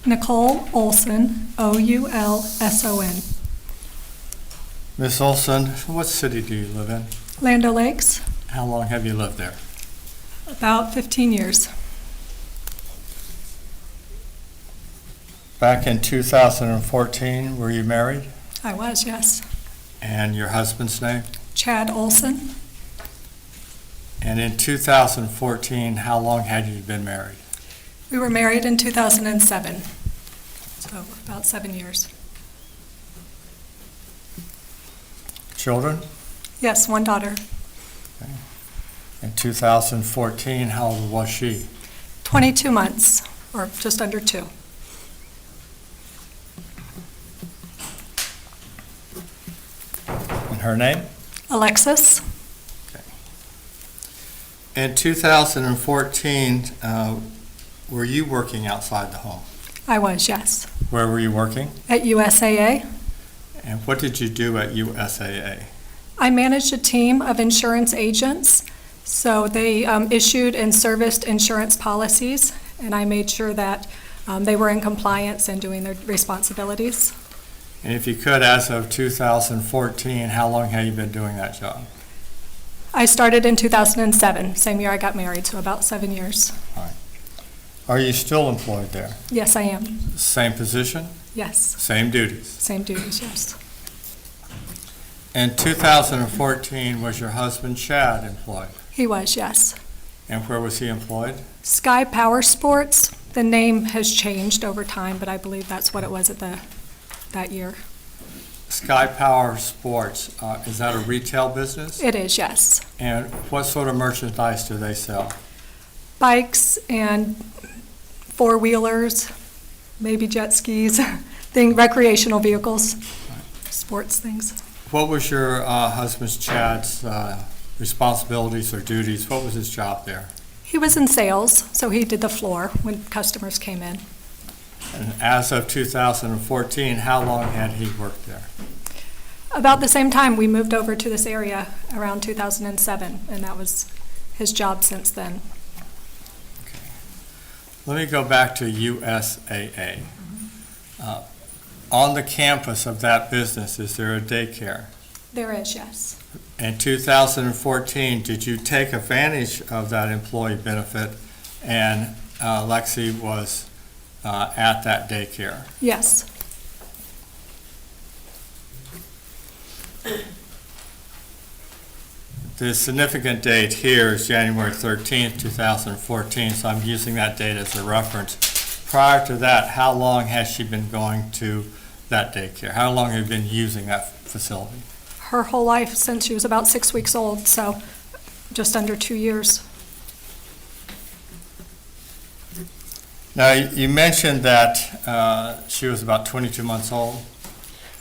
Nicole Oulson, Oulson. Miss Oulson, what city do you live in? Land O'Lakes, How long have you lived there? about 15 years. Back in 2014, were you married? I was, yes. And your husband's name? Chad Olson, And in 2014, how long had you been married? we were married in 2007, so about 7 years. Children? Yes, one daughter, In 2014, how old was she? 22 months, or just under 2. And her name? Alexis, In 2014, were you working outside the home? I was, yes. Where were you working? At USAA, And what did you do at USAA? I managed a team of insurance agents, so they issued and serviced insurance policies, and I made sure that they were in compliance and doing their responsibilities. And if you could, as of 2014, how long have you been doing that job? I started in 2007, same year I got married, so about 7 years. Are you still employed there? Yes, I am. Same position, Yes, same duties? same duties, yes. In 2014, was your husband Chad employed? He was, yes. And where was he employed? Sky Power Sports, the name has changed over time, but I believe that's what it was at that year. Sky Power Sports, is that a retail business? It is, yes. And what sort of merchandise do they sell? Bikes and four-wheelers, maybe jet skis, recreational vehicles, sports things. What was your husband's Chad's responsibilities or duties? What was his job there? He was in sales, so he did the floor when customers came in. And as of 2014, how long had he worked there? About the same time, we moved over to this area around 2007, and that was his job since then. Let me go back to USAA. On the campus of that business, is there a daycare? There is, yes. In 2014, did you take advantage of that employee benefit and Lexi was at that daycare? Yes. The significant date here is January 13th, 2014, so I'm using that date as a reference. Prior to that, how long has she been going to that daycare? How long have you been using that facility? Her whole life since she was about 6 weeks old, so just under 2 years. Now, you mentioned that she was about 22 months old.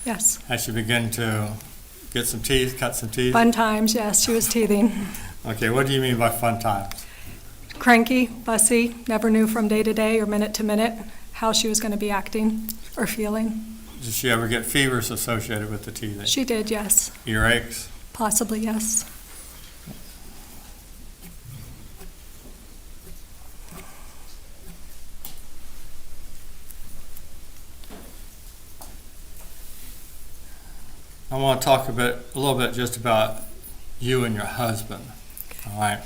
Yes. Has she begun to get some teeth, cut some teeth? Fun times, yes, she was teething. Okay, what do you mean by fun times? Cranky, fussy, never knew from day to day or minute to minute how she was going to be acting or feeling. Did she ever get fevers associated with the teething? She did, yes. Earaches? Possibly, yes. I want to talk a little bit just about you and your husband. All right.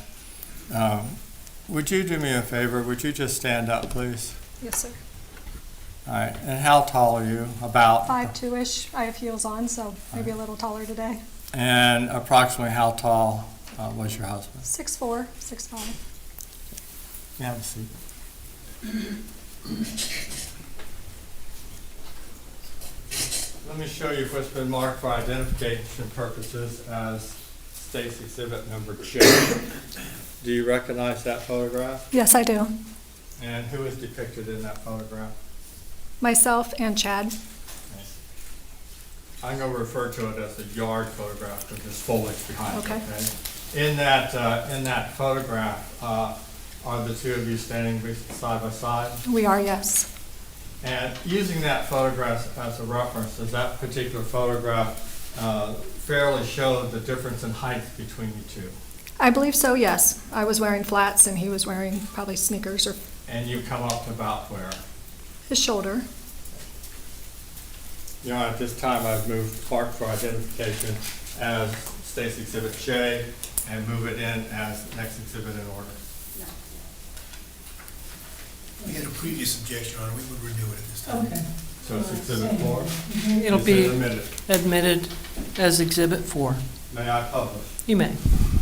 Would you do me a favor? Would you just stand up, please? Yes, sir. All right. And how tall are you? About? 5'2"-ish. I have heels on, so maybe a little taller today. And approximately how tall was your husband? 6'4", 6'5". You have a seat. Let me show you what's been marked for identification purposes as State's Exhibit Number J. Do you recognize that photograph? Yes, I do. And who is depicted in that photograph? Myself and Chad. I'm going to refer to it as a yard photograph because there's foliage behind Okay. it. Okay. In that photograph, are the two of you standing side by side? We are, yes. And using that photograph as a reference, does that particular photograph fairly show the difference in height between you two? I believe so, yes. I was wearing flats and he was wearing probably sneakers or. And you come up to about where? His shoulder. Your Honor, at this time, I've moved Clark for identification as State's Exhibit J and move it in as next exhibit in order. We had a previous objection on it, we would renew it at this time. Okay. So it's Exhibit 4. It'll Is be it admitted? admitted as Exhibit 4. May I publish? You may.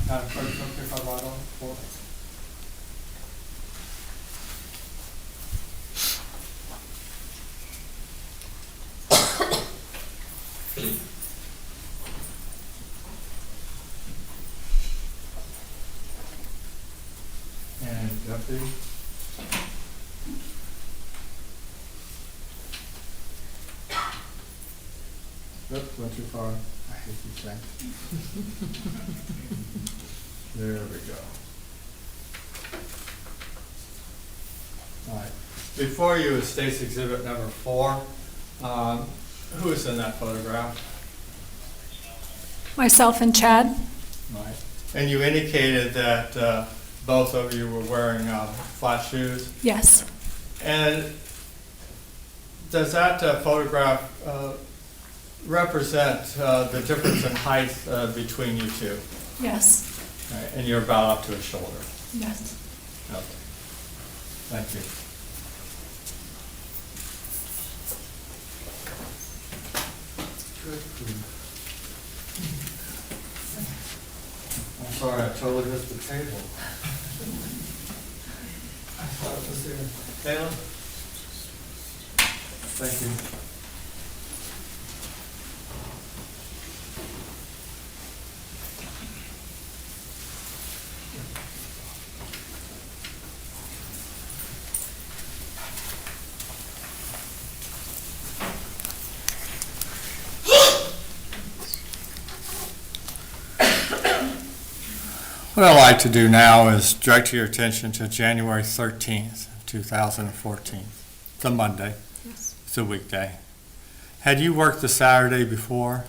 Madam Clerk, is it okay if I write on it? 4? And Deputy? Oops, went too far. I hate these things. There we go. All right. Before you is State's Exhibit number 4. Who is in that photograph? Myself and Chad. Right. And you indicated that both of you were wearing flat shoes. Yes. And does that photograph represent the difference in height between you two? Yes. Right. And you're about up to his shoulder. Yes. Okay. Thank you. I'm sorry, I totally missed the table. I thought it was there. Taylor? Thank you. What I'd like to do now is direct your attention to January 13th, 2014. It's a Monday. Yes. It's a weekday. Had you worked the Saturday before?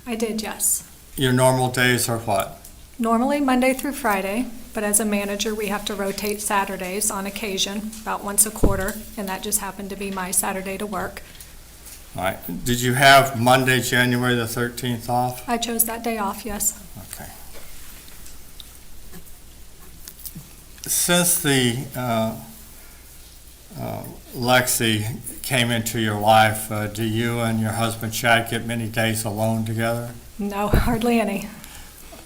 I did, yes. Your normal days are what? Normally Monday through Friday, but as a manager, we have to rotate Saturdays on occasion, about once a quarter, and that just happened to be my Saturday to work. All right. Did you have Monday, January the 13th off? I chose that day off, yes. Okay. Since the Lexi came into your life, do you and your husband Chad get many days alone together? No, hardly any.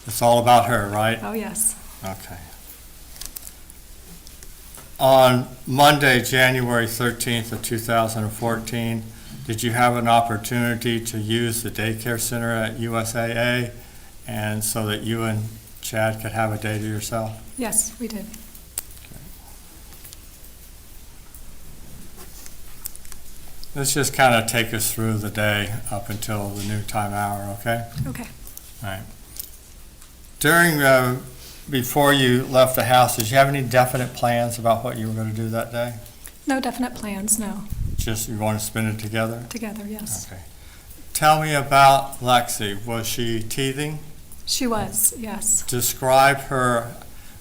It's all about her, right? Oh, yes. Okay. On Monday, January 13th of 2014, did you have an opportunity to use the daycare center at USAA and so that you and Chad could have a day to yourself? Yes, we did. Let's just kind of take us through the day up until the new time hour, okay? Okay. All right. During, before you left the house, did you have any definite plans about what you were going to do that day? No definite plans, no. Just you want to spend it together? Together, yes. Okay. Tell me about Lexi. Was she teething? She was, yes. Describe her,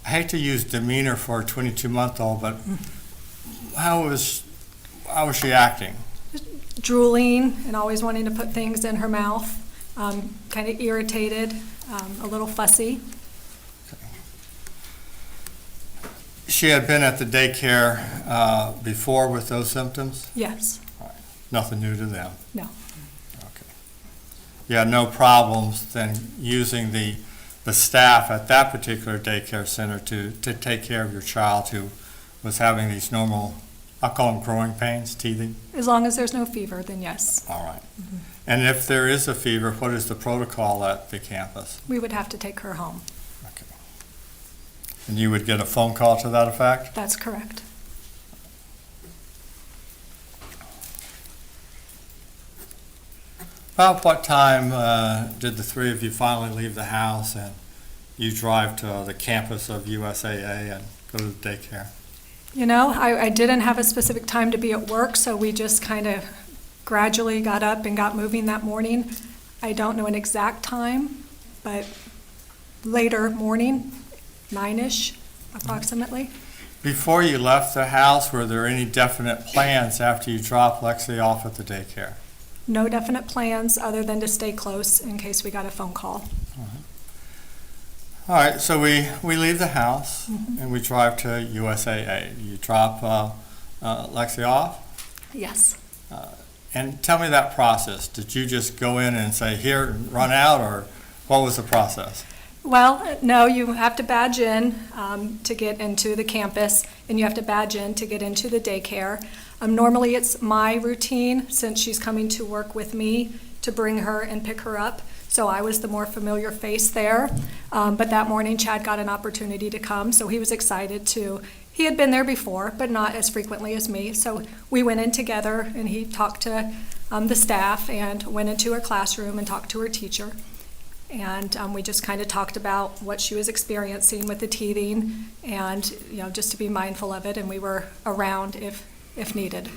I hate to use demeanor for a 22-month-old, but how was she acting? Drooling and always wanting to put things in her mouth, kind of irritated, a little fussy. She had been at the daycare before with those symptoms? Yes. Nothing new to them? No. Okay. You had no problems then using the staff at that particular daycare center to take care of your child who was having these normal, I'll call them growing pains, teething? As long as there's no fever, then yes. All right. And if there is a fever, what is the protocol at the campus? We would have to take her home. Okay. And you would get a phone call to that effect? That's correct. About what time did the three of you finally leave the house and you drive to the campus of USAA and go to the daycare? You know, I didn't have a specific time to be at work, so we just kind of gradually got up and got moving that morning. I don't know an exact time, but later morning, 9-ish approximately. Before you left the house, were there any definite plans after you dropped Lexi off at the daycare? No definite plans other than to stay close in case we got a phone call. All right, so we leave the house and we drive to USAA. You drop Lexi off? Yes. And tell me that process. Did you just go in and say, here, and run out, or what was the process? Well, no, you have to badge in to get into the campus, and you have to badge in to get into the daycare. Normally, it's my routine, since she's coming to work with me, to bring her and pick her up. So I was the more familiar face there. But that morning, Chad got an opportunity to come, so he was excited to. He had been there before, but not as frequently as me. So we went in together, and he talked to the staff and went into her classroom and talked to her teacher. And we just kind of talked about what she was experiencing with the teething and, just to be mindful of it. And we were around if needed.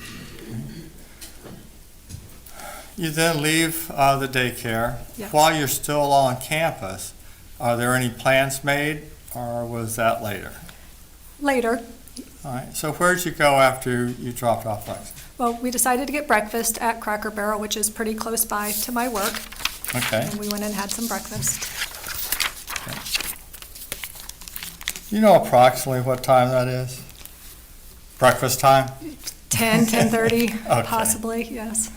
You then leave the daycare. Yes. While you're still on campus, are there any plans made, or was that later? Later, All right, so where'd you go after you dropped off Lexi? well, we decided to get breakfast at Cracker Barrel, which is pretty close by to my work. Okay. And we went and had some breakfast. Do you know approximately what time that is? Breakfast time? 10:30, Okay. possibly, yes.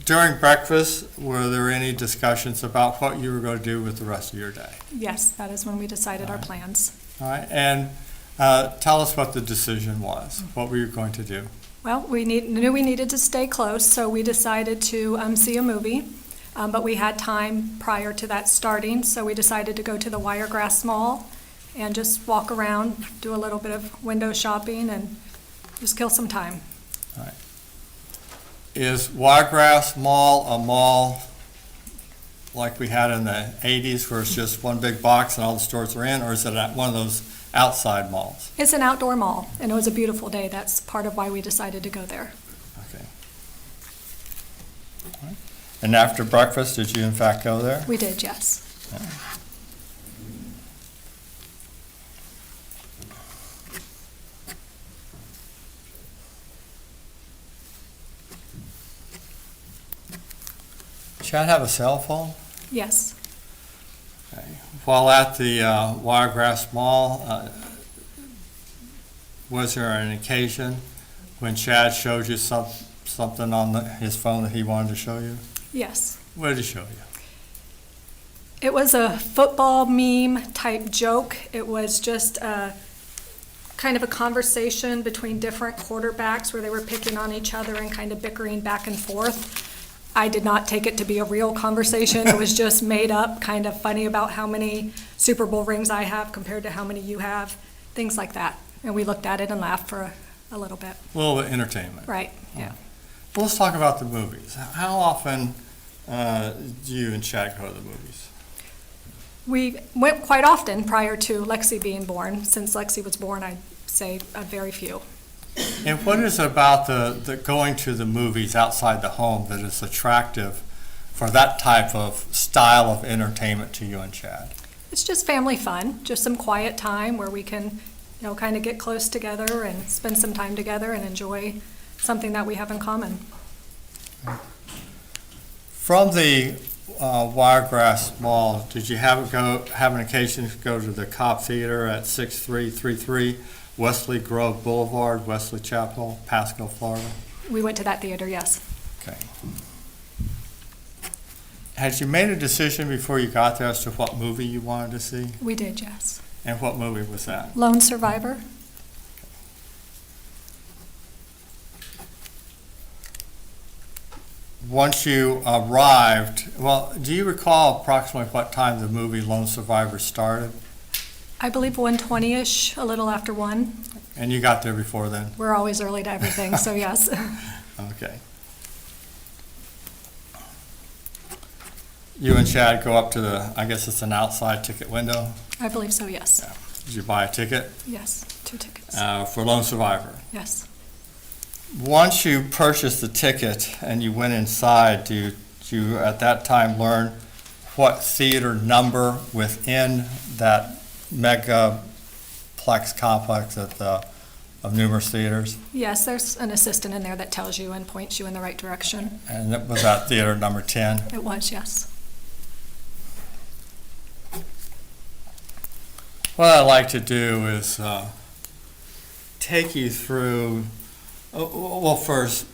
During breakfast, were there any discussions about what you were going to do with the rest of your day? Yes, that is when we decided our All right. plans. All right, and tell us what the decision was. What were you going to do? Well, we knew we needed to stay close, so we decided to see a movie. But we had time prior to that starting, so we decided to go to the Wiregrass Mall and just walk around, do a little bit of window shopping, and just kill some time. Is Wiregrass Mall a mall like we had in the 80s where it's just one big box and all the stores are in, or is it one of those outside malls? It's an outdoor mall, and it was a beautiful day. That's part of why we decided to go there. Okay. All right. And after breakfast, did you in fact go there? We did, yes. Chad have a cell phone? Yes. Okay. While at the Wiregrass Mall, was there an occasion when Chad showed you something on his phone that he wanted to show you? Yes. What did he show you? It was a football meme type joke. It was just kind of a conversation between different quarterbacks where they were picking on each other and kind of bickering back and forth. I did not take it to be a real conversation. It was just made up, kind of funny about how many Super Bowl rings I have compared to how many you have, things like that. And we looked at it and laughed for a little bit. A little bit of entertainment. Right, yeah. Well, let's talk about the movies. How often do you and Chad go to the movies? We went quite often prior to Lexi being born. Since Lexi was born, I'd say a very few. And what is it about the going to the movies outside the home that is attractive for that type of style of entertainment to you and Chad? It's just family fun, just some quiet time where we can, kind of get close together and spend some time together and enjoy something that we have in common. From the Wiregrass Mall, did you have an occasion to go to the Cobb Theater at 6333 Wesley Grove Boulevard, Wesley Chapel, Pasco, Florida? We went to that theater, yes. Okay. Had you made a decision before you got there as to what movie you wanted to see? We did, yes. And what movie was that? Lone Survivor? Once you arrived, well, do you recall approximately what time the movie Lone Survivor started? I believe 1:20-ish, a little after 1. And you got there before then? We're always early to everything, so yes. Okay. You and Chad go up to I guess it's an outside ticket window? I believe so, yes. Yeah. Did you buy a ticket? Yes, 2 tickets. For Lone Survivor? Yes. Once you purchased the ticket and you went inside, did you at that time learn what theater number within that megaplex complex that the of numerous theaters? Yes, there's an assistant in there that tells you and points you in the right direction. And that was at theater number 10? It was, yes. What I'd like to do is take you through, well, first,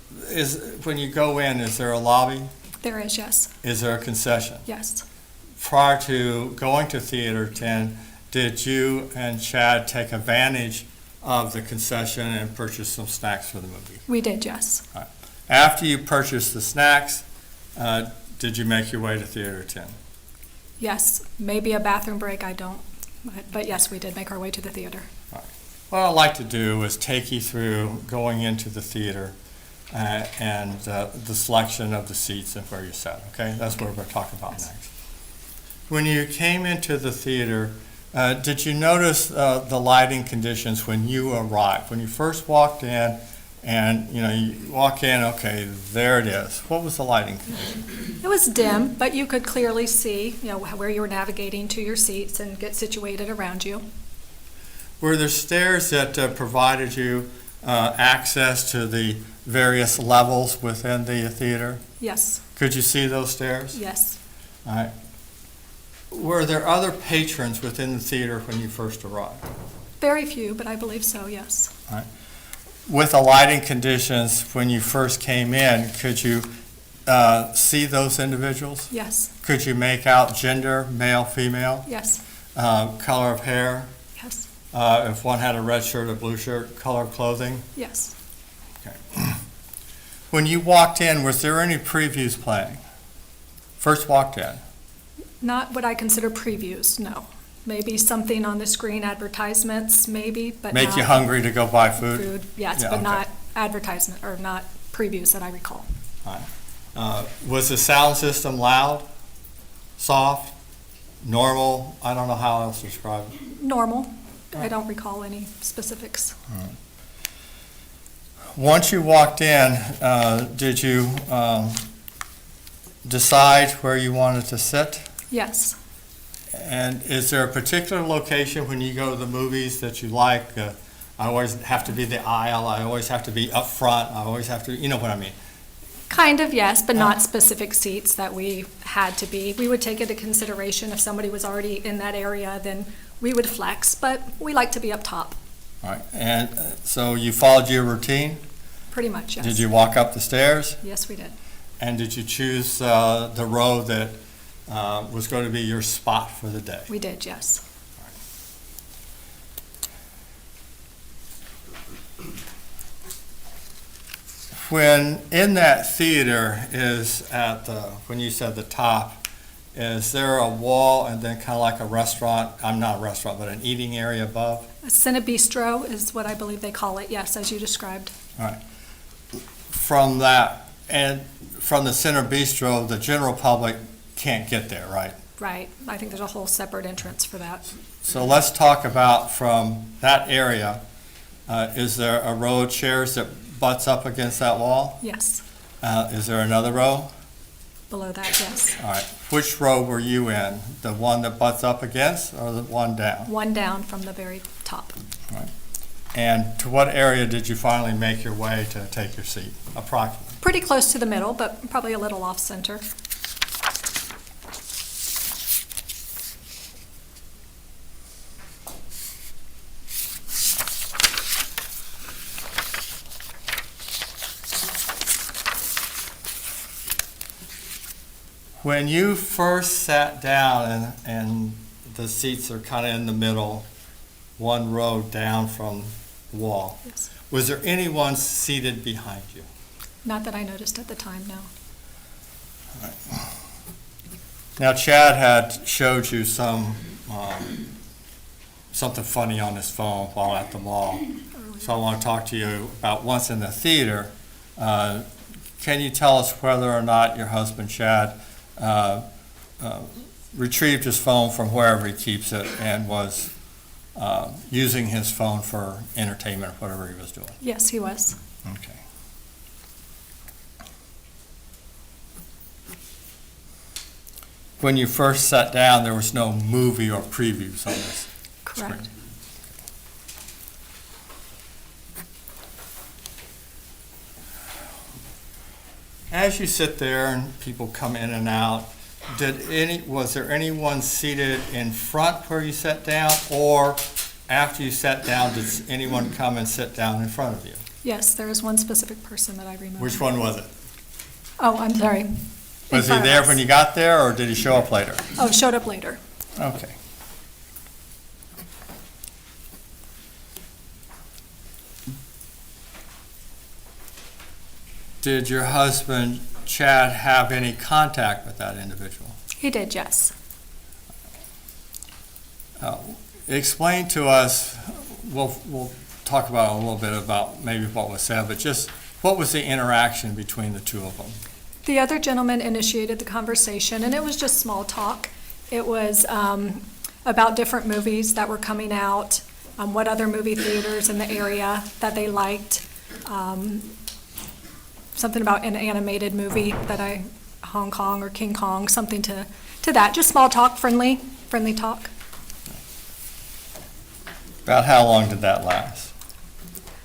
when you go in, is there a lobby? There is, yes. Is there a concession? Yes. Prior to going to Theater 10, did you and Chad take advantage of the concession and purchase some snacks for the movie? We did, yes. After you purchased the snacks, did you make your way to Theater 10? Yes. Maybe a bathroom break, I don't. But yes, we did make our way to the theater. What I'd like to do is take you through going into the theater and the selection of the seats and where you sat, okay? That's what we're going to talk about next. When you came into the theater, did you notice the lighting conditions when you arrived? When you first walked in and, you walk in, okay, there it is. What was the lighting condition? It was dim, but you could clearly see, where you were navigating to your seats and get situated around you. Were there stairs that provided you access to the various levels within the theater? Yes. Could you see those stairs? Yes. All right. Were there other patrons within the theater when you first arrived? Very few, but I believe so, yes. All right. With the lighting conditions when you first came in, could you see those individuals? Yes. Could you make out gender, male, female, Yes. color of hair? Yes. If one had a red shirt or blue shirt, color of clothing? Yes. Okay. When you walked in, was there any previews playing? First walked in? Not what I consider previews, no. Maybe something on the screen, advertisements, maybe, but Make not you hungry to go buy food? food. Yes, Yeah, but okay. not advertisement, or not previews that I recall. Was the sound system loud, soft, normal? I don't know how else to describe it. Normal. I don't recall any specifics. Once you walked in, did you decide where you wanted to sit? Yes. And is there a particular location when you go to the movies that you like? I always have to be the aisle, I always have to be up front, I always have to, you know what I mean? Kind of, yes, but not specific seats that we had to be. We would take into consideration if somebody was already in that area, then we would flex, but we like to be up top, All right, and so you followed your routine? pretty much, yes. Did you walk up the stairs? Yes, we did. And did you choose the row that was going to be your spot for the day? We did, yes. When in that theater is at the, when you said the top, is there a wall and then kind of like a restaurant, I'm not a restaurant, but an eating area above? A Cinebistro is what I believe they call it, yes, as you described. All right. From that, and from the Center Bistro, the general public can't get there, right? Right. I think there's a whole separate entrance for that. So let's talk about from that area, is there a row of chairs that butts up against that wall? Yes. Is there another row? Below that, yes. All right. Which row were you in? The one that butts up against or the one down? One down from the very top. And to what area did you finally make your way to take your seat, approximately? Pretty close to the middle, but probably a little off center. When you first sat down and the seats are kind of in the middle, one row down from the wall, Yes. was there anyone seated behind you? Not that I noticed at the time, no. Now, Chad had showed you something funny on his phone while at the mall. So I want to talk to you about once in the theater. Can you tell us whether or not your husband, Chad, retrieved his phone from wherever he keeps it and was using his phone for entertainment, whatever he was doing? Yes, he was. Okay. When you first sat down, there was no movie or previews on this Correct. screen. As you sit there and people come in and out, was there anyone seated in front where you sat down, or after you sat down, did anyone come and sit down in front of you? Yes, there is one specific person that I remember. Which one was it? Oh, I'm sorry. In Was he front of there us. when you got there, or did he show up later? Oh, showed up later. Okay. Did your husband, Chad, have any contact with that individual? He did, yes. Explain to us, we'll talk about a little bit about maybe what was said, but just what was the interaction between the two of them? The other gentleman initiated the conversation, and it was just small talk. It was about different movies that were coming out, what other movie theaters in the area that they liked, something about an animated movie that Hong Kong or King Kong, something to that. Just small talk, friendly talk. About how long did that last?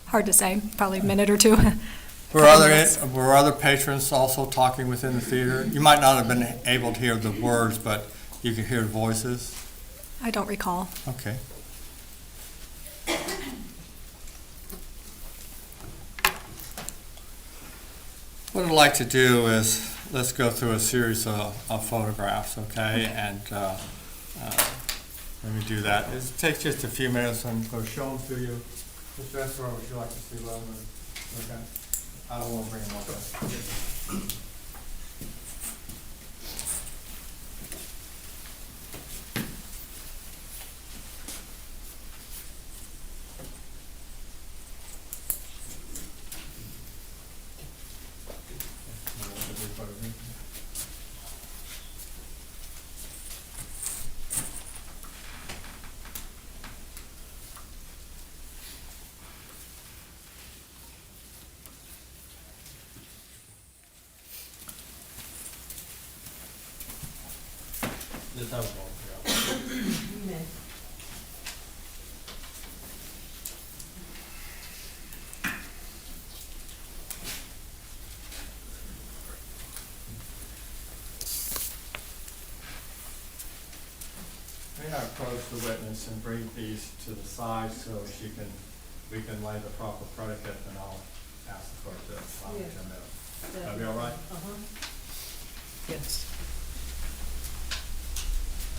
Hard to say, probably a minute or two. Were other patrons also talking within the theater? You might not have been able to hear the words, but you could hear voices? I don't recall. Okay. What I'd like to do is, let's go through a series of photographs, okay? And let me do that. It takes just a few minutes. I'm going to show them to you. Mr. Esper, would you like to see them? Okay. I don't want to bring them up. Just have a moment, yeah. May I approach the witness and bring these to the side so we can lay the proper predicate, and I'll ask the clerk to allow me 10 minutes. That'll be all right? Yes,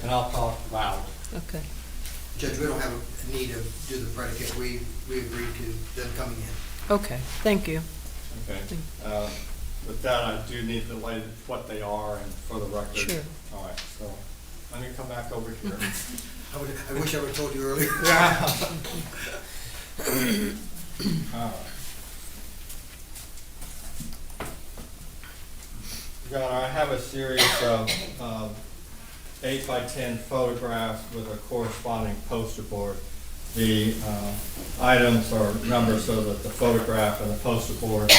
And I'll talk loud. okay. Judge, we don't have a need to do the predicate. We agreed to them coming in. Okay, thank you. Okay. With that, I do need to lay what they are and for the record. Sure. All right, so let me come back over here. I wish I would have told you earlier. Yeah. All right. Your Honor, I have a series of 8 by 10 photographs with a corresponding poster board. The items are numbered so that the photograph and the poster board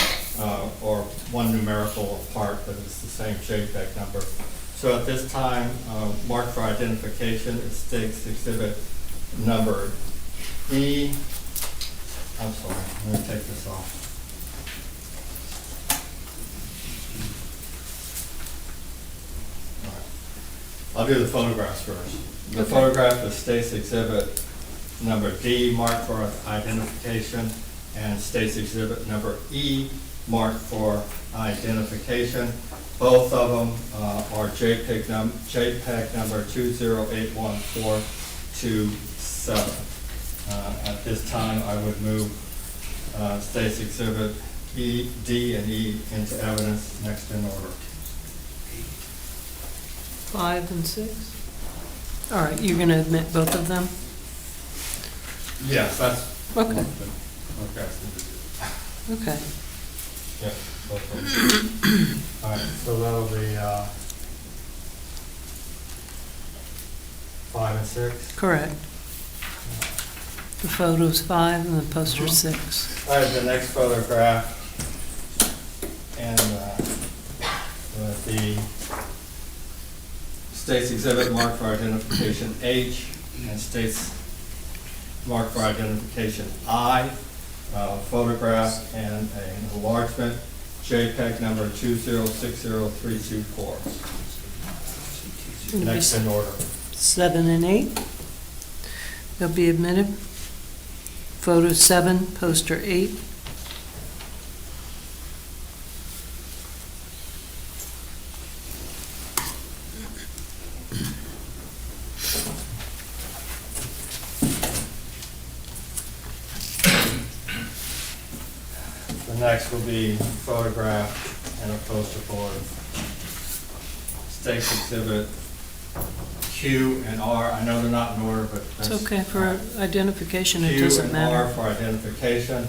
are one numerical apart, but it's the same JPEG number. So at this time, marked for identification is State's Exhibit number E. I'm sorry, let me take this off. I'll do the photographs first. The Okay. photograph is State's Exhibit number D, marked for identification, and State's Exhibit number E, marked for identification. Both of them are JPEG number 2081427. At this time, I would move State's Exhibit E, D, and E into evidence next in order. 5 and 6? All right, you're going to admit both of them? Yes, that's. Okay. Okay. Okay. Yeah, both of them. All right, so that'll be 5 and 6. Correct. The photo's 5 and the poster's 6. All right, the next photograph, and the State's Exhibit marked for identification H, and State's marked for identification I, photograph and an enlargement JPEG number 2060324. Next in order. 7 and 8. They'll be admitted. Photo 7, poster 8. The next will be photograph and a poster board. State's exhibit Q and R. I know they're not in order, but It's that's. okay for identification, it doesn't Q and R matter. for identification.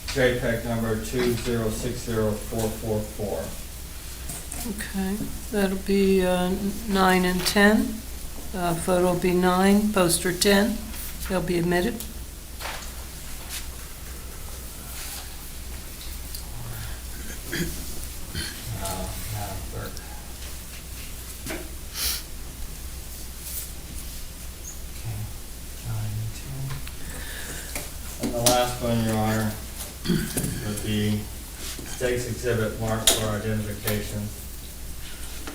JPEG number 2060444. Okay, that'll be 9 and 10. Photo will be 9, poster 10. They'll be admitted. And the last one, Your Honor, would be State's exhibit marked for identification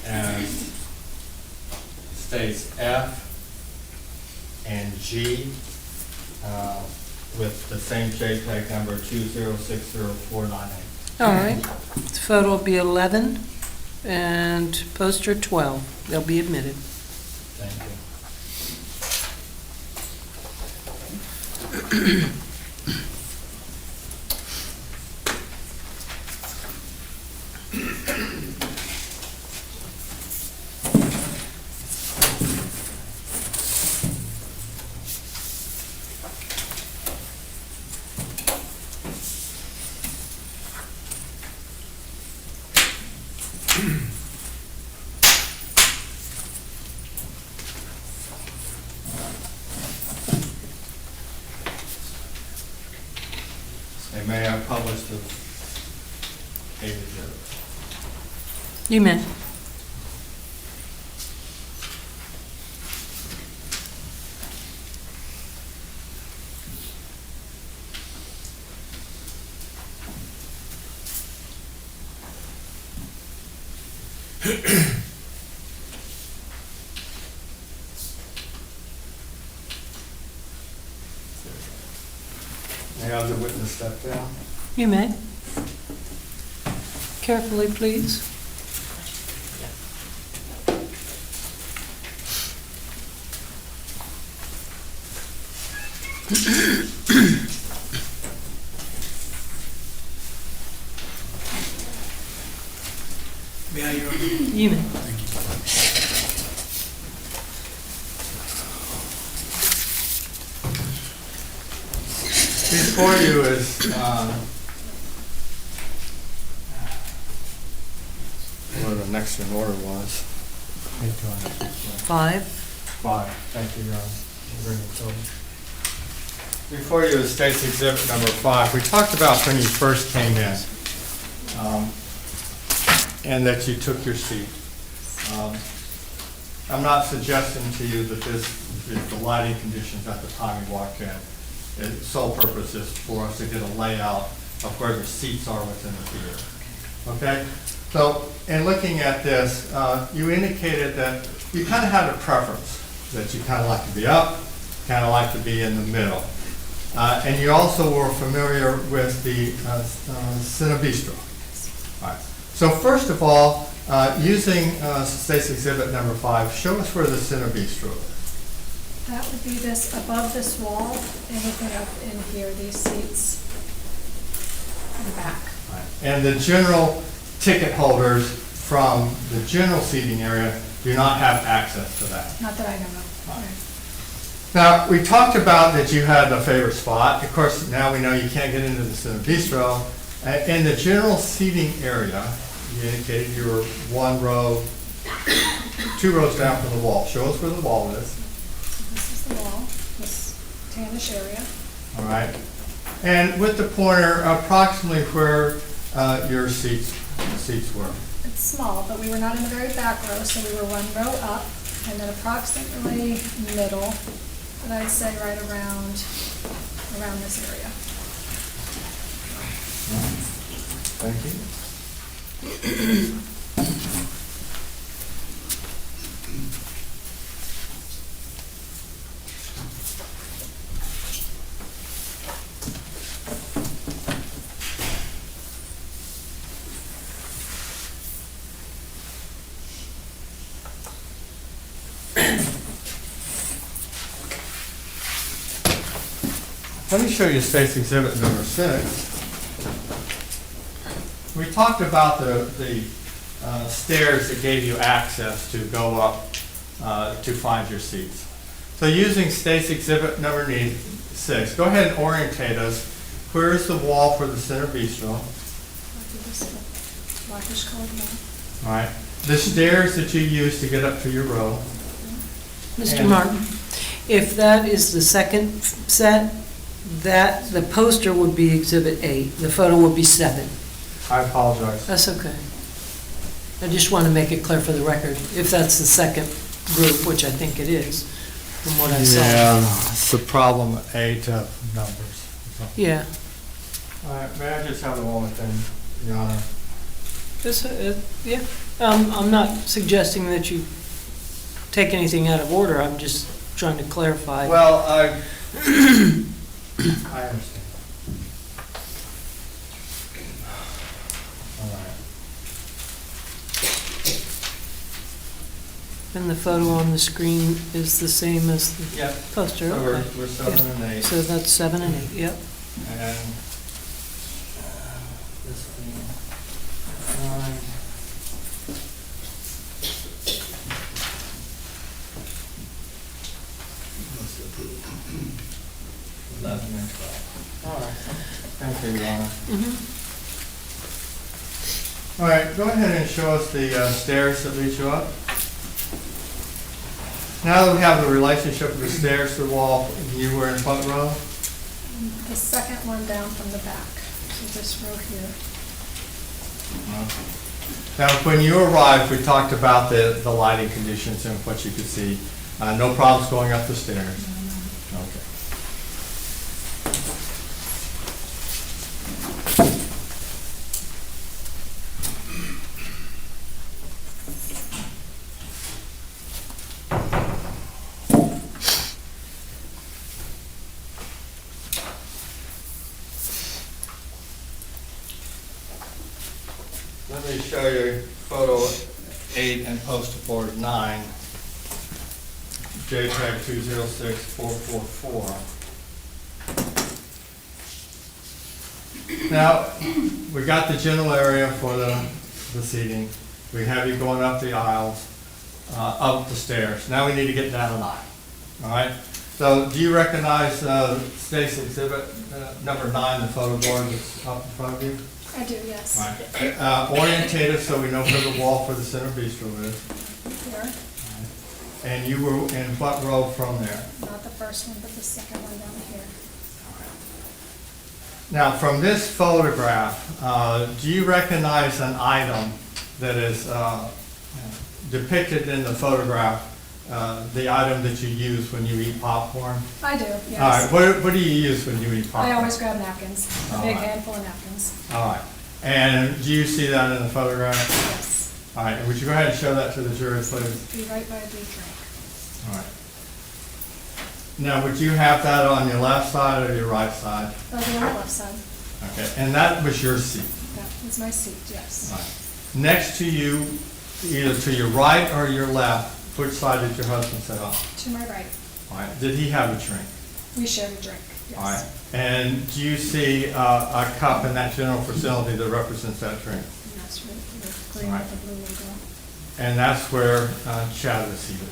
and states F and G with the same JPEG number 2060498. All right, the photo will be 11 and poster 12. They'll be admitted. Thank you. And may I publish the page exhibit? You may. May I have the witness step down? You may. Carefully, please. May I, Your Honor? You may. Before you is, what the next in order was. 5. 5, thank you, Your Honor. Bring it over. Before you is State's exhibit number 5. We talked about when you first came in, and that you took your seat. I'm not suggesting to you that this is the lighting conditions at the time you walked in. Its sole purpose is for us to get a layout of where the seats are within the theater. Okay? So, in looking at this, you indicated that you kind of had a preference, that you kind of like to be up, kind of like to be in the middle. And you also were familiar with the Cinebistro. All right. So first of all, using State's exhibit number 5, show us where the Cinebistro is. That would be this, above this wall, anything up in here, these seats in the back. And the general ticket holders from the general seating area do not have access to that. Not that I know of. Now, we talked about that you had a favorite spot. Of course, now we know you can't get into the Cinebistro. In the general seating area, you indicated you were 1 row, 2 rows down from the wall. Show us where the wall is. This is the wall, this tannish area. All right. And with the pointer, approximately where your seats were. It's small, but we were not in the very back row, so we were 1 row up, and then approximately middle, and I'd say right around this area. Thank you. Let me show you State's Exhibit number 6. We talked about the stairs that gave you access to go up to find your seats. So using State's Exhibit number 6, go ahead and orientate us. Where is the wall for the center bistro? Blackish colored wall. All right. The stairs that you use to get up to your row. Mr. And- Martin, if that is the second set, that, the poster would be Exhibit 8, the photo would be 7. I apologize. That's okay. I just want to make it clear for the record, if that's the second group, which I think it is, from what I saw. Yeah, it's the problem 8 of numbers. Yeah. All right, may I just have a moment then, Your Honor? Yeah. I'm not suggesting that you take anything out of order, I'm just trying to clarify. Well, I understand. All right. And the photo on the screen is the same as the Yep. poster, So okay. we're 7 and 8. So that's 7 and 8, yep. And this being 9. Eleven and 12. All right. Thank you, Your Honor. All right, go ahead and show us the stairs that lead you up. Now that we have the relationship of the stairs to the wall, you were in what row? The second one down from the back, so this row here. Now, when you arrived, we talked about the lighting conditions and what you could see. No problems going up the stairs? Okay. Let me show you photo 8 and poster board 9, JPEG 206444. Now, we got the general area for the seating. We have you going up the aisles, up the stairs. Now we need to get down an aisle, all right? So do you recognize State's Exhibit number 9, the photo board that's up in front of you? I do, yes. Right. Orientate us so we know where the wall for the center bistro is. Here, And you were in what row from there? not the first one, but the second one down here. Now, from this photograph, do you recognize an item that is depicted in the photograph, the item that you use when you eat popcorn? I do, All right, yes. what do you use when you eat popcorn? I always grab napkins, a big All right. handful of napkins. All right, and do you see that in the photograph? Yes. All right, would you go ahead and show that to the jury, please? Be right by a big drink. All right. Now, would you have that on your left side or your right side? That'll be on the left side. Okay, and that was your seat. That is my seat, yes. Right. Next to you, either to your right or your left, which side did your husband sit on? To my right. All right, did he have a drink? We shared a drink, yes. All right, and do you see a cup in that general facility that represents that drink? And that's right, the green Right. with the blue logo. And that's where Chad is seated.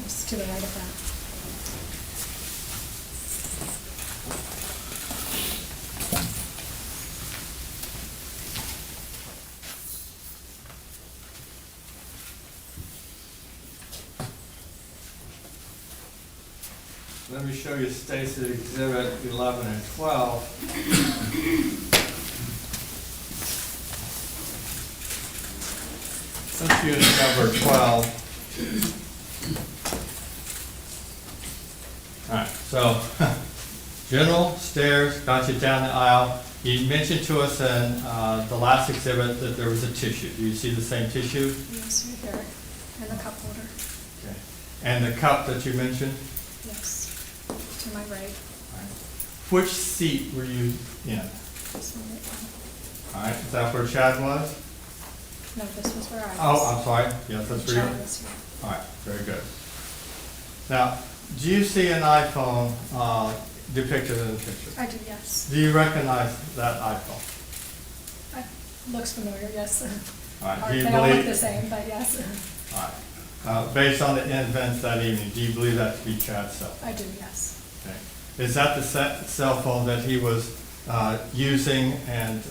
Yes, to the right of that. Let me show you Stacy's Exhibit 11 and 12. Let's use number 12. All right, so general stairs, got you down the aisle. You mentioned to us in the last exhibit that there was a tissue. Do you see the same tissue? Yes, right there, in the cup holder. Okay. And the cup that you mentioned? Yes, to my right. Which seat were you in? This one right there. All right, is that where Chad was? No, this was where I was. Oh, I'm sorry. Yes, that's where you Chad were. was here. All right, very good. Now, do you see an iPhone depicted in the picture? I do, yes. Do you recognize that iPhone? Looks familiar, yes. All right, Or do you they all look the believe? same, but yes, All right. Based on the events that evening, do you believe that to be Chad's cell phone? I do, yes. Okay. Is that the cell phone that he was using and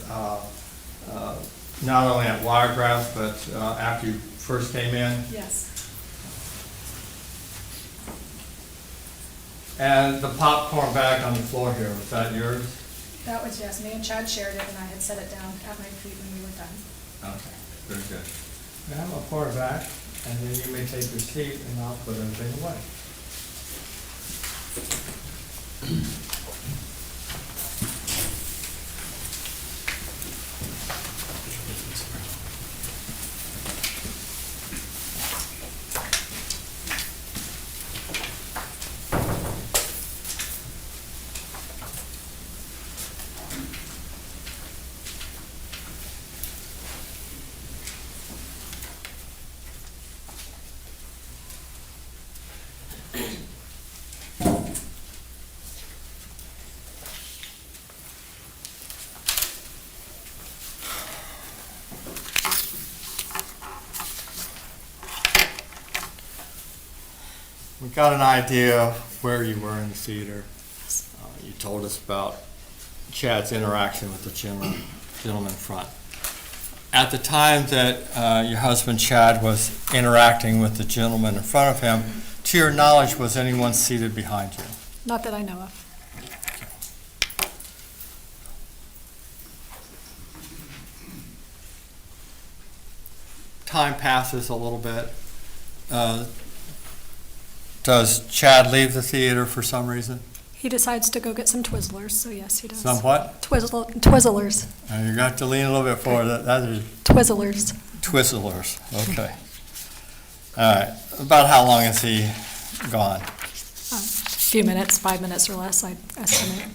not only at Wiregrass, but after you first came in? Yes. And the popcorn bag on the floor here, was that yours? That was, yes, me and Chad shared it, and I had set it down at my feet when we were done. Okay, very good. Now I'll pour it back, and then you may take your seat, and I'll put everything away. We got an idea of where you were in the theater. You told us about Chad's interaction with the gentleman in front. At the time that your husband Chad was interacting with the gentleman in front of him, to your knowledge, was anyone seated behind you? Not that I know of. Time passes a little bit. Does Chad leave the theater for some reason? He decides to go get some Twizzlers, so yes, he does. Some what? Twizzlers. You got to lean a little bit forward. That is Twizzlers. Twizzlers. Okay. All right. About how long is he gone? A few minutes, 5 minutes or less, I estimate.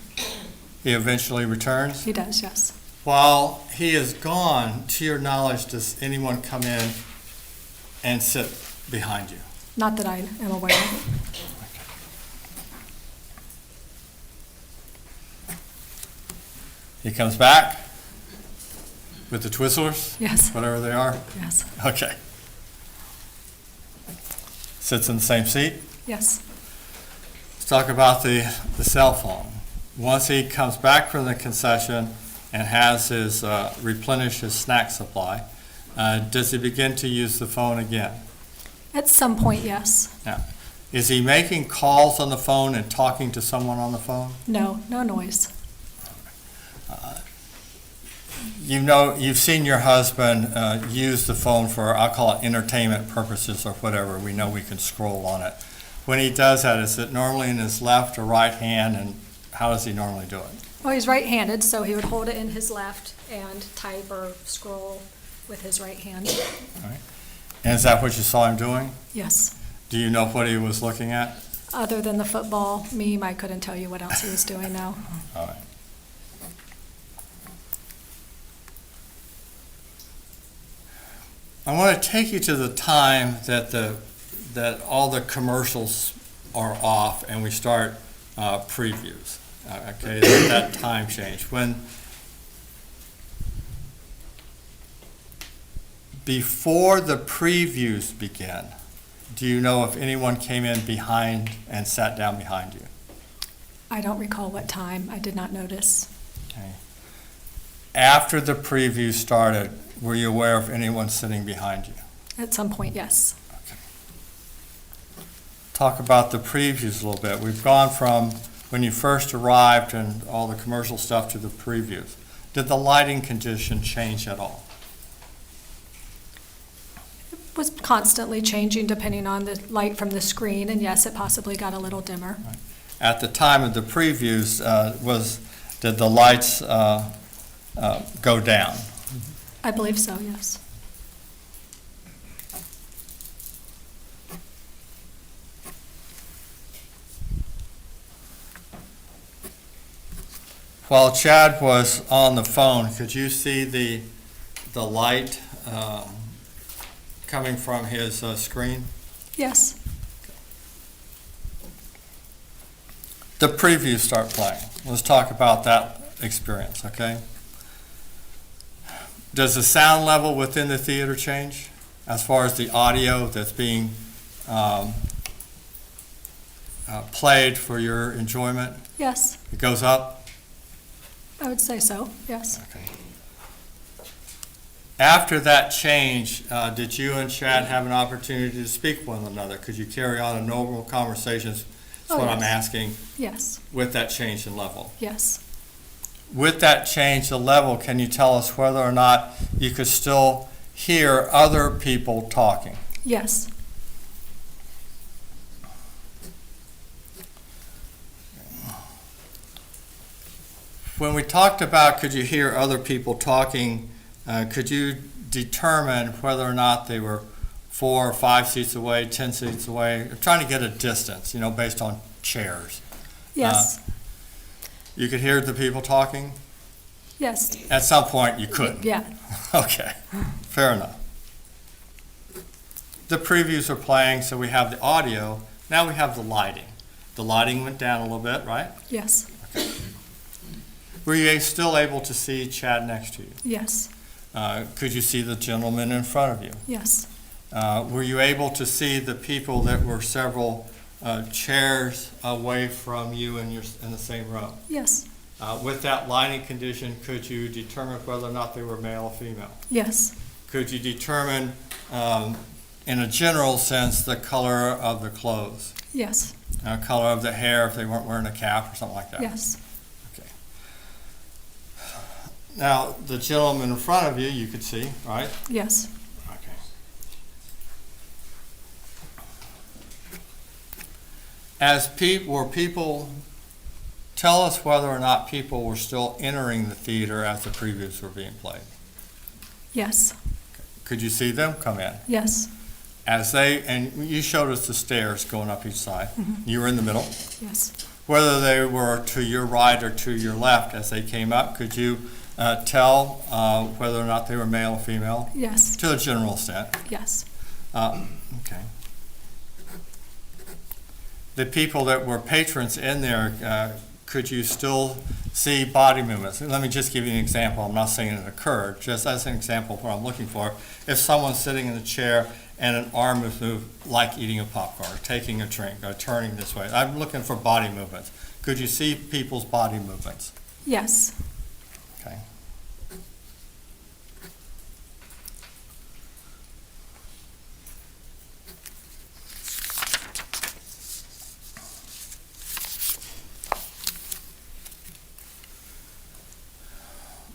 He eventually returns? He does, yes. While he is gone, to your knowledge, does anyone come in and sit behind you? Not that I am aware of. He comes back with the Twizzlers? Yes. Whatever they are? Yes. Okay. Sits in the same seat? Yes. Let's talk about the cell phone. Once he comes back from the concession and has his replenished his snack supply, does he begin to use the phone again? At some point, yes. Now, is he making calls on the phone and talking to someone on the phone? No, no noise. You've seen your husband use the phone for, I'll call it entertainment purposes or whatever. We know we can scroll on it. When he does that, is it normally in his left or right hand, and how does he normally do it? Well, he's right-handed, so he would hold it in his left and type or scroll with his right hand. All right. And is that what you saw him doing? Yes. Do you know what he was looking at? Other than the football meme, I couldn't tell you what else he was doing now. All right. I want to take you to the time that all the commercials are off and we start previews. Okay, that time change. Before the previews begin, do you know if anyone came in behind and sat down behind you? I don't recall what time. I did not notice. Okay. After the preview started, were you aware of anyone sitting behind you? At some point, yes. Okay. Talk about the previews a little bit. We've gone from when you first arrived and all the commercial stuff to the previews. Did the lighting condition change at all? It was constantly changing depending on the light from the screen, and yes, it possibly got a little dimmer. At the time of the previews, did the lights go down. I believe so, yes. While Chad was on the phone, could you see the light coming from his screen? Yes, The previews start playing. Let's talk about that experience, okay? Does the sound level within the theater change as far as the audio that's being played for your enjoyment? yes, It goes up? I would say so, yes. Okay. After that change, did you and Chad have an opportunity to speak with one another? Could you carry on a normal conversations? That's Oh, what I'm yes. asking, Yes, with that change in level. yes, With that change in level, can you tell us whether or not you could still hear other people talking? yes, When we talked about could you hear other people talking, could you determine whether or not they were 4 or 5 seats away, 10 seats away? I'm trying to get a distance, based on chairs. yes, You could hear the people talking? yes, At some point, you couldn't. yeah, Okay, fair enough. The previews are playing, so we have the audio. Now we have the lighting. The lighting went down a little bit, right? yes, Were you still able to see Chad next to you? yes, Could you see the gentleman in front of you? yes, Were you able to see the people that were several chairs away from you in the same row? yes, With that lighting condition, could you determine whether or not they were male or female? yes, Could you determine, in a general sense, the color of the clothes? yes, Color of the hair if they weren't wearing a cap or something like that? yes, Okay. Now, the gentleman in front of you, you could see, right? yes, Okay. Were people, tell us whether or not people were still entering the theater as the previews were being played. yes, Could you see them come in? yes, And you showed us the stairs going up each side. You were in the middle. yes, Whether they were to your right or to your left as they came up, could you tell whether or not they were male or female? yes, To a general extent. yes, Okay. The people that were patrons in there, could you still see body movements? Let me just give you an example. I'm not saying it occurred, just as an example of what I'm looking for. If someone's sitting in a chair and an arm is moved, like eating a popcorn, or taking a drink, or turning this way, I'm looking for body movements. Could you see people's body movements? yes, Okay.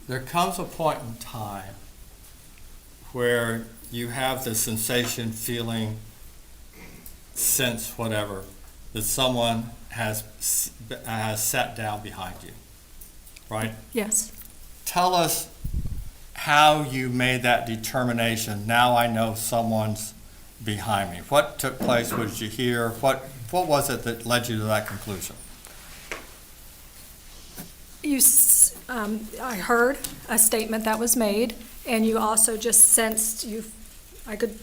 There comes a point in time where you have the sensation, feeling, sense, whatever, that someone has sat down behind you, right? yes. Tell us how you made that determination. Now I know someone's behind me. What took place? What did you hear? What was it that led you to that conclusion? I heard a statement that was made, and you also just sensed, I could,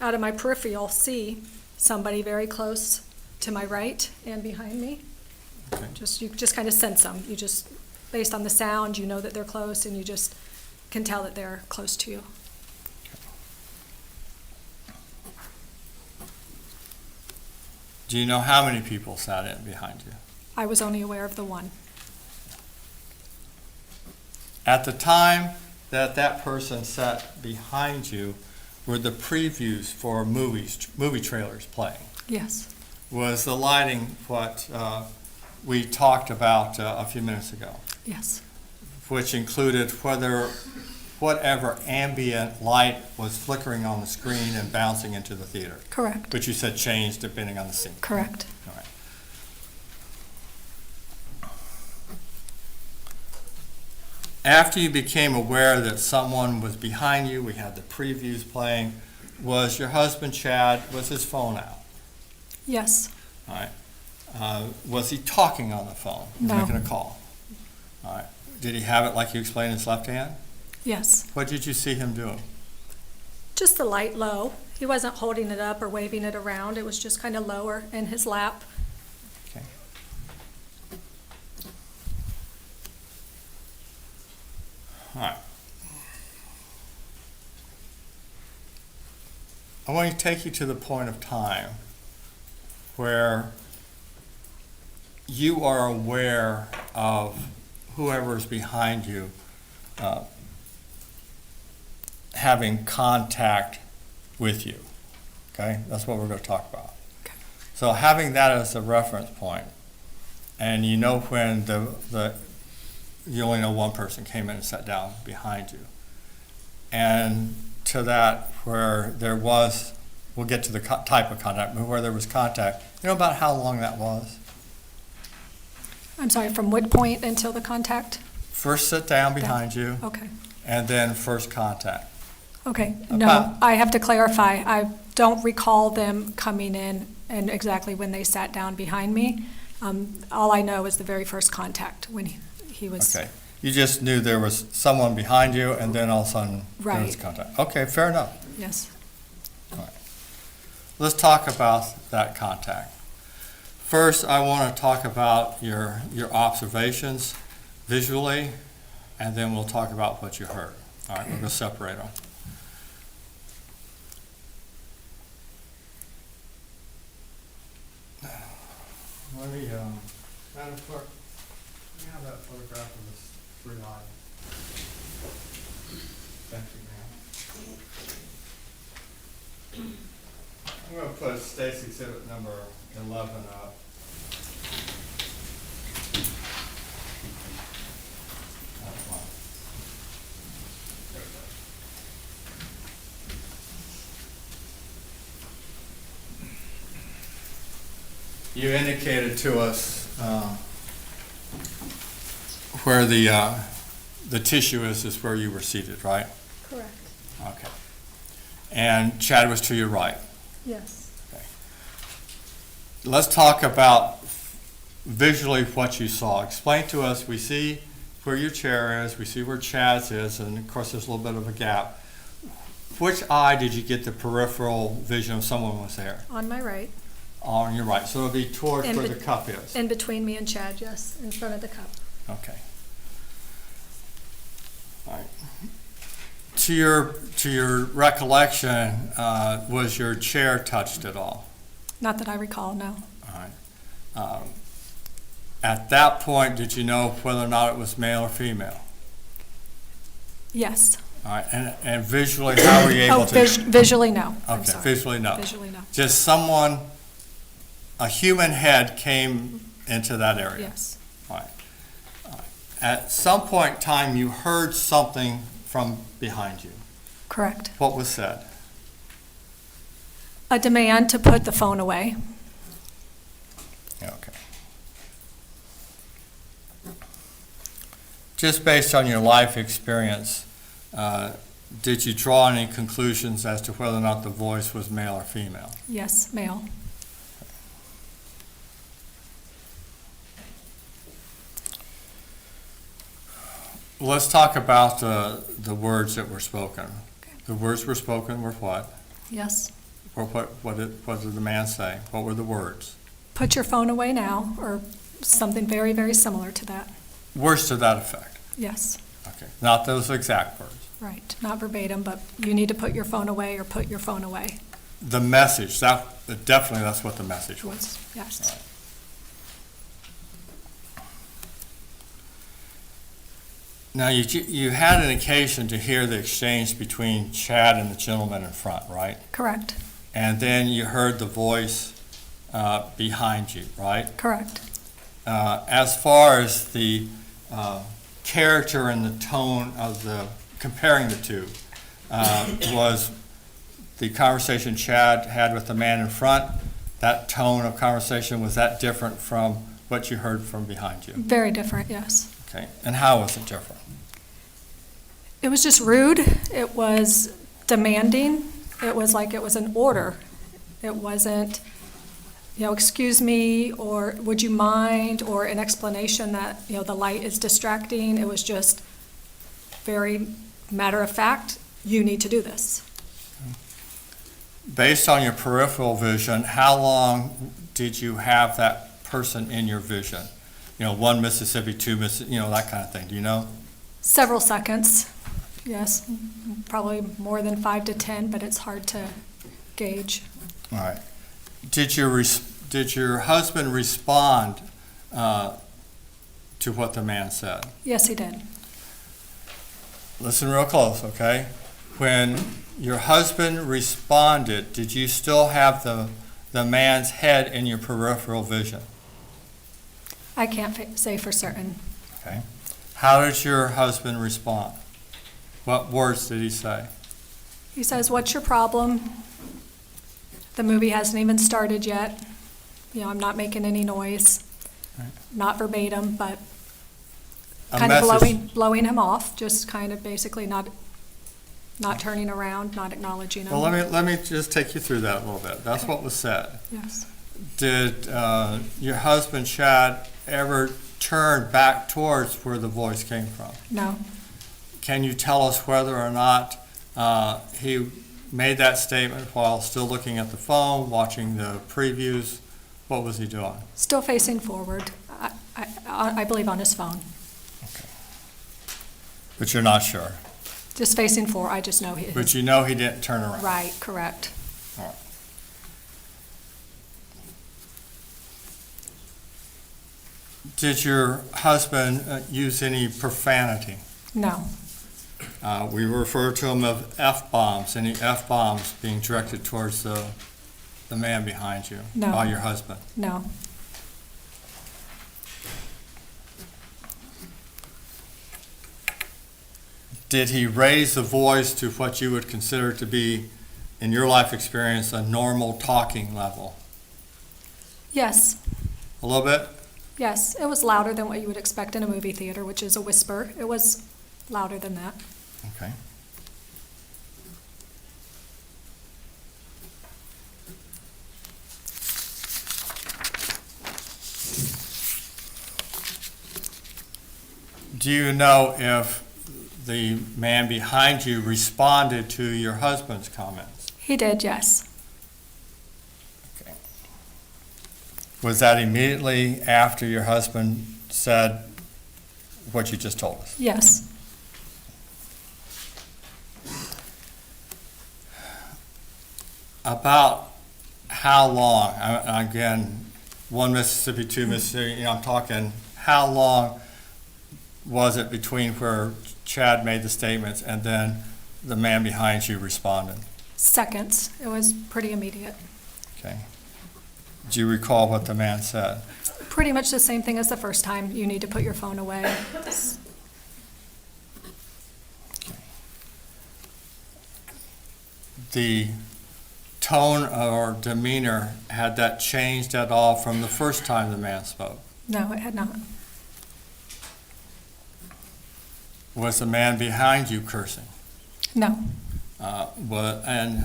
out of my peripheral, see somebody very close to my right and behind me. Okay. You just kind of sense them. You just, based on the sound, you know that they're close, and you just can tell that they're close to you. Do you know how many people sat in behind you? I was only aware of the one. At the time that that person sat behind you, were the previews for movie trailers playing? Yes, Was the lighting what we talked about a few minutes ago, yes, which included whatever ambient light was flickering on the screen and bouncing into the theater, correct, which you said changed depending on the scene? correct. All right. After you became aware that someone was behind you, we had the previews playing, was your husband Chad, was his phone out? Yes. All right. Was he talking on the phone? No. Making a call? All right. Did he have it like you explained in his left hand? Yes. What did you see him doing? Just the light low. He wasn't holding it up or waving it around. It was just kind of lower in his lap. Okay. All right. I want to take you to the point of time where you are aware of whoever is behind you having contact with you. Okay? That's what we're going to talk about. Okay. So having that as a reference point, and you know when you only know one person came in and sat down behind you. And to that where there was, we'll get to the type of contact, but where there was contact, you know about how long that was? I'm sorry, from what point until the contact? First sit down behind you, Okay. and then first contact. Okay. About- No, I have to clarify. I don't recall them coming in and exactly when they sat down behind me. All I know is the very first contact when he was. Okay. You just knew there was someone behind you, and then all of a sudden there was Right. contact. Okay, fair enough. Yes. Let's talk about that contact. First, I want to talk about your observations visually, and then we'll talk about what you heard. All right, we're going to separate them. Let me, Madam Clerk, let me have that photograph of this 3 line. Thank you, ma'am. I'm going to put State's Exhibit number 11 up. That's one. There we go. You indicated to us where the tissue is where you were seated, right? Correct. Okay. And Chad was to your right. Yes. Let's talk about visually what you saw. Explain to us, we see where your chair is, we see where Chad's is, and of course there's a little bit of a gap. Which eye did you get the peripheral vision of someone was there? On my right. On your right, so it'll be towards In where be- the cup is. In between me and Chad, yes, in front of the cup. Okay. All right. To your recollection, was your chair touched at all? Not that I recall, no. All right. At that point, did you know whether or not it was male or female? Yes. All right, and visually, how were you able to? Visually, no. I'm Okay, sorry. visually, no. Visually, no. Just someone, a human head came into that area? Yes. All right. All right. At some point in time, you heard something from behind you. Correct. What was said? A demand to put the phone away. Yeah, okay. Just based on your life experience, did you draw any conclusions as to whether or not the voice was male or female? Yes, male. Let's talk about the words that were spoken. Okay. The words were spoken were what? Yes. Or what did the man say? What were the words? Put your phone away now, or something very, very similar to that. Words to that effect. Yes. Okay, not those exact words. Right. Not verbatim, but you need to put your phone away or put your phone away. The message, definitely that's what the message was. Yes. Right. Now, you had an occasion to hear the exchange between Chad and the gentleman in front, right? Correct. And then you heard the voice behind you, right? Correct. As far as the character and the tone of comparing the two, was the conversation Chad had with the man in front, that tone of conversation, was that different from what you heard from behind you? Very different, yes. Okay, and how was it different? It was just rude. It was demanding. It was like it was an order. It wasn't, excuse me, or would you mind, or an explanation that, the light is distracting. It was just very matter of fact, you need to do this. Based on your peripheral vision, how long did you have that person in your vision? 1 Mississippi, 2 Mississippi, that kind of thing. Do you know? Several seconds, yes, probably more than 5 to 10, but it's hard to gauge. All right. Did your husband respond to what the man said? Yes, he did. Listen real close, okay? When your husband responded, did you still have the man's head in your peripheral vision? I can't say for certain. Okay. How did your husband respond? What words did he say? He says, "What's your problem? The movie hasn't even started yet. I'm not making any noise." Right. Not verbatim, but A kind of message- blowing him off, just kind of basically not turning around, not acknowledging him. Well, let me just take you through that a little bit. That's what was said. Yes. Did your husband, Chad, ever turn back towards where the voice came from? No. Can you tell us whether or not he made that statement while still looking at the phone, watching the previews? What was he doing? Still facing forward. I believe on his phone. But you're not sure. Just facing forward. I just know he But you know he didn't turn around. Right, correct. All right. Did your husband use any profanity? No. We refer to them as F-bombs, any F-bombs being directed towards the man behind you, No. by your husband. No. Did he raise the voice to what you would consider to be, in your life experience, a normal talking level? Yes. A little bit? Yes. It was louder than what you would expect in a movie theater, which is a whisper. It was louder than that. Okay. Do you know if the man behind you responded to your husband's comments? He did, yes. Okay. Was that immediately after your husband said what you just told us? Yes. About how long? Again, 1 Mississippi, 2 Mississippi, I'm talking, how long was it between where Chad made the statements and then the man behind you responded? Seconds. It was pretty immediate. Okay. Do you recall what the man said? Pretty much the same thing as the first time. You need to put your phone away. The tone or demeanor, had that changed at all from the first time the man spoke? No, it had not. Was the man behind you cursing? No. And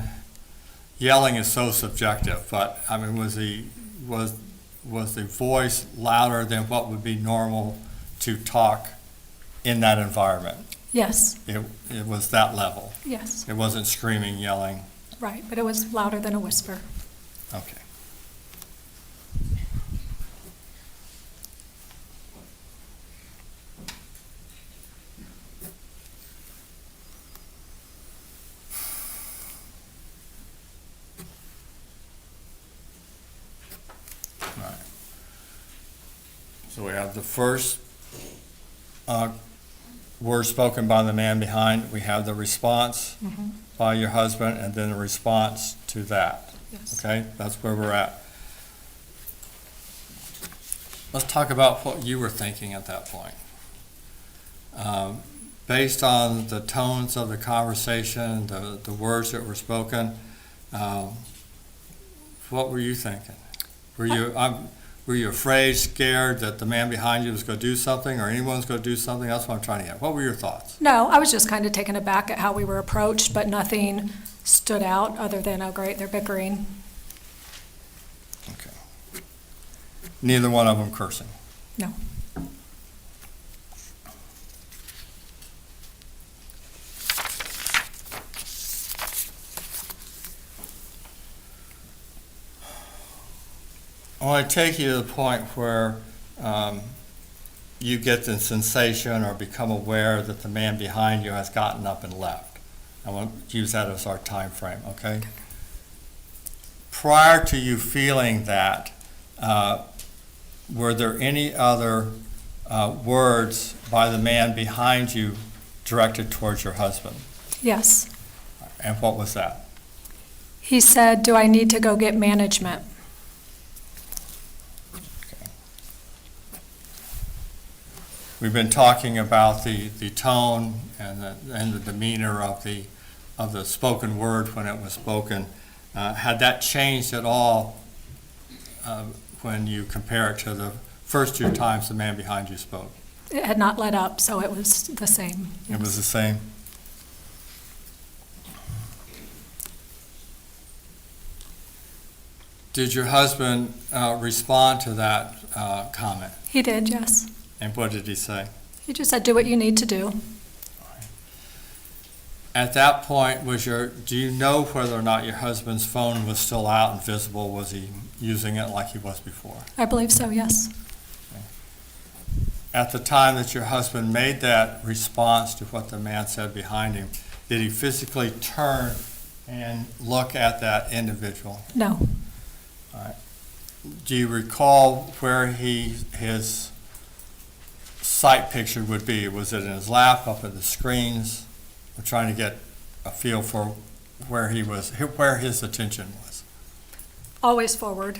yelling is so subjective, but I mean, was the voice louder than what would be normal to talk in that environment? Yes. It was that level. Yes. It wasn't screaming, yelling. Right, but it was louder than a whisper. Okay. All right. So we have the first word spoken by the man behind. We have the response by your husband, and then the response to that. Yes. Okay, that's where we're at. Let's talk about what you were thinking at that point. Based on the tones of the conversation, the words that were spoken, what were you thinking? Were you afraid, scared that the man behind you was going to do something or anyone's going to do something? That's what I'm trying to get. What were your thoughts? No, I was just kind of taken aback at how we were approached, but nothing stood out other than, oh, great, they're bickering. Okay. Neither one of them cursing? No. I want to take you to the point where you get the sensation or become aware that the man behind you has gotten up and left. I want to use that as our time frame, okay? Prior to you feeling that, were there any other words by the man behind you directed towards your husband? Yes. And what was that? He said, do I need to go get management? We've been talking about the tone and the demeanor of the spoken word when it was spoken. Had that changed at all when you compare it to the first two times the man behind you spoke? It had not let up, so it was the same. It was the same? Did your husband respond to that comment? He did, yes. And what did he say? He just said, do what you need to do. At that point, do you know whether or not your husband's phone was still out and visible? Was he using it like he was before? I believe so, yes. At the time that your husband made that response to what the man said behind him, did he physically turn and look at that individual? No. All right. Do you recall where his sight picture would be? Was it in his lap, up at the screens? We're trying to get a feel for where his attention was. Always forward.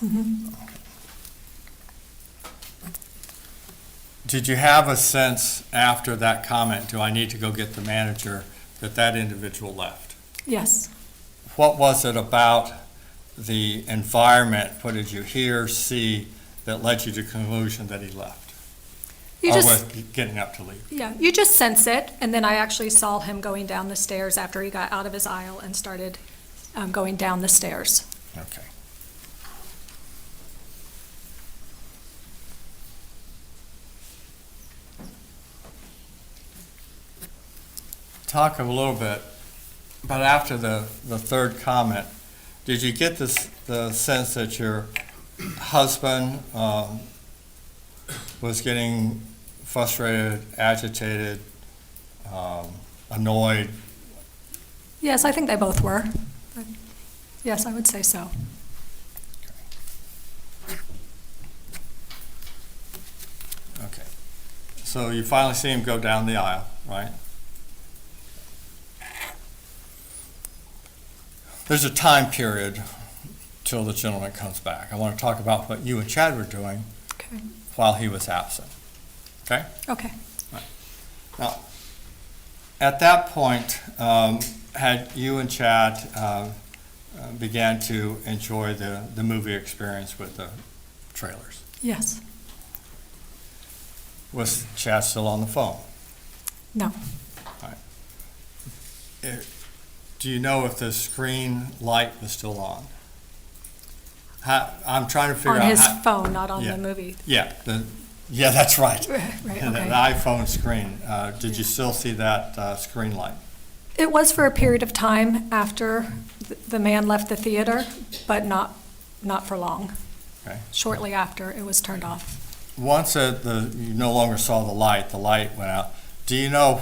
Mm-hmm. Did you have a sense after that comment, do I need to go get the manager, that individual left? Yes. What was it about the environment, what did you hear, see, that led you to the conclusion that he left? You Or just, was getting up to leave? yeah, you just sense it, and then I actually saw him going down the stairs after he got out of his aisle and started going down the stairs. Okay. Talk a little bit, but after the third comment, did you get the sense that your husband was getting frustrated, agitated, annoyed? Yes, I think they both were. Yes, I would say so. Okay. So you finally see him go down the aisle, right? There's a time period till the gentleman comes back. I want to talk about what you and Chad were doing Okay. while he was absent. Okay? Okay. Now, at that point, had you and Chad began to enjoy the movie experience with the trailers? Yes. Was Chad still on the phone? No. Do you know if the screen light was still on? I'm trying to figure On out. his phone, not on Yeah. the movie. Yeah, yeah, that's right. Right, And okay. the iPhone screen. Did you still see that screen light? It was for a period of time after the man left the theater, but not for long. Okay. Shortly after, it was turned off. Once you no longer saw the light went out. Do you know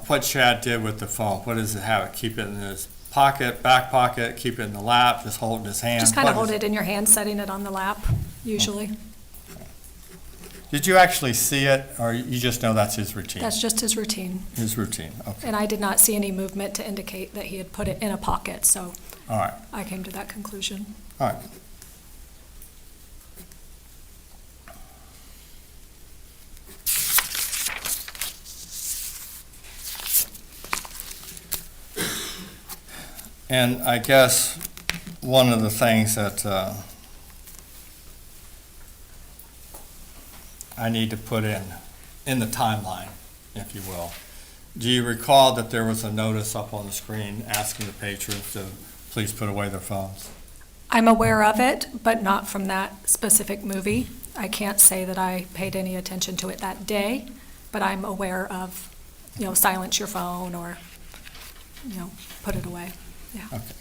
what Chad did with the phone? What does it have? Keep it in his pocket, back pocket, keep it in the lap, just hold it in his hand? Just kind of hold it in your hand, setting it on the lap, usually. Did you actually see it, or you just know that's his routine? That's just his routine. His routine, okay. And I did not see any movement to indicate that he had put it in a pocket, so All right, I came to that conclusion. all right. And I guess one of the things that I need to put in the timeline, if you will. Do you recall that there was a notice up on the screen asking the patrons to please put away their phones? I'm aware of it, but not from that specific movie. I can't say that I paid any attention to it that day, but I'm aware of, silence your phone or, put it away. Yeah. Okay.